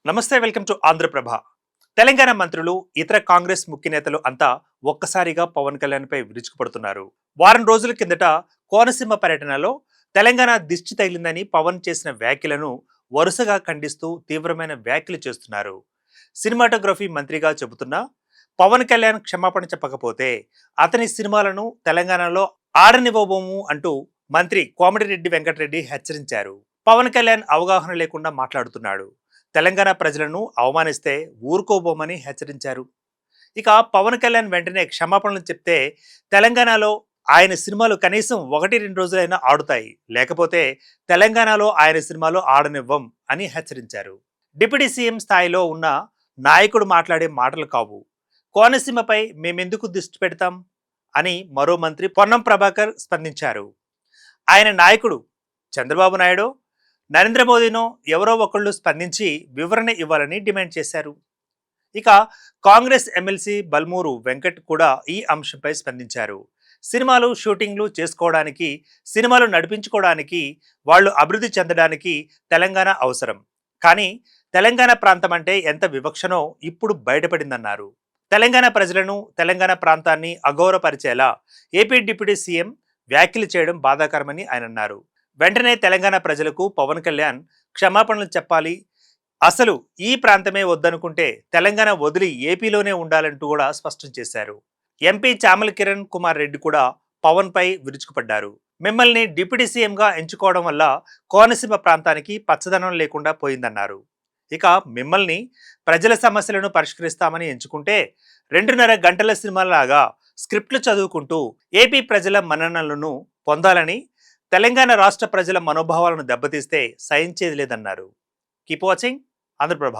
నమస్తే, welcome to Andhraprabha. Telangana మంత్రులు, ఇతర కాంగ్రెస్ ముఖ్య నేతలు అంతా ఒక్కసారిగా పవన్ కళ్యాణ్ పై విరుచుకుపడుతున్నారు. వారం రోజుల కిందట కోనసీమ పర్యటనలో తెలంగాణ దిష్టి తగిలిందని పవన్ చేసిన వ్యాఖ్యలను వరుసగా ఖండిస్తూ తీవ్రమైన వ్యాఖ్యలు చేస్తున్నారు. సినిమాటోగ్రఫీ మంత్రిగా చెబుతున్నా పవన్ కళ్యాణ్ క్షమాపణ చెప్పకపోతే అతని సినిమాలను తెలంగాణలో ఆడనివ్వబోము అంటూ మంత్రి కోమటిరెడ్డి వెంకటరెడ్డి హెచ్చరించారు. పవన్ కళ్యాణ్ అవగాహన లేకుండా మాట్లాడుతున్నాడు, తెలంగాణ ప్రజలను అవమానిస్తే ఊరుకోబోమని హెచ్చరించారు. ఇక పవన్ కళ్యాణ్ వెంటనే క్షమాపణలు చెప్తే తెలంగాణలో ఆయన సినిమాలు కనీసం 1-2 రోజులైనా ఆడుతాయి, లేకపోతే తెలంగాణలో ఆయన సినిమాలు ఆడనివ్వం అని హెచ్చరించారు. డిప్యూటీ సీఎం స్థాయిలో ఉన్న నాయకుడు మాట్లాడే మాటలు కావు, కోనసీమపై మేమెందుకు దృష్టి పెడతాం అని మరో మంత్రి పొన్నం ప్రభాకర్ స్పందించారు. ఆయన నాయకుడు చంద్రబాబు నాయుడు, నరేంద్ర మోదీనో ఎవరో ఒకళ్ళు స్పందించి వివరణ ఇవ్వాలని డిమాండ్ చేశారు. ఇక కాంగ్రెస్ ఎమ్మెల్సీ బల్మూరు వెంకట్ కూడా ఈ అంశంపై స్పందించారు. సినిమాలు షూటింగ్లు చేసుకోవడానికి, సినిమాలు నడిపించుకోవడానికి, వాళ్ళు అభివృద్ధి చెందడానికి తెలంగాణ అవసరం. కానీ తెలంగాణ ప్రాంతం అంటే ఎంత వివక్షనో ఇప్పుడు బయటపడిందన్నారు. తెలంగాణ ప్రజలను, తెలంగాణ ప్రాంతాన్ని అగౌరవపరిచేలా ఏపీ డిప్యూటీ సీఎం వ్యాఖ్యలు చేయడం బాధాకరమని ఆయన అన్నారు. వెంటనే తెలంగాణ ప్రజలకు పవన్ కళ్యాణ్ క్షమాపణలు చెప్పాలి, అసలు ఈ ప్రాంతమే వద్దనుకుంటే తెలంగాణ వదిలి ఏపీలోనే ఉండాలంటూ కూడా స్పష్టం చేశారు. ఎంపీ చామల కిరణ్ కుమార్ రెడ్డి కూడా పవన్ పై విరుచుకుపడ్డారు. మిమ్మల్ని డిప్యూటీ సీఎంగా ఎంచుకోవడం వల్ల కోనసీమ ప్రాంతానికి పచ్చదనం లేకుండా పోయిందన్నారు. ఇక మిమ్మల్ని ప్రజల సమస్యలను పరిష్కరిస్తామని ఎంచుకుంటే 2.5 గంటల సినిమాలాగా స్క్రిప్ట్లు చదువుకుంటూ ఏపీ ప్రజల మన్ననలను పొందాలని, తెలంగాణ రాష్ట్ర ప్రజల మనోభావాలను దెబ్బతీస్తే సహించేది లేదన్నారు. Keep watching Andhraprabha.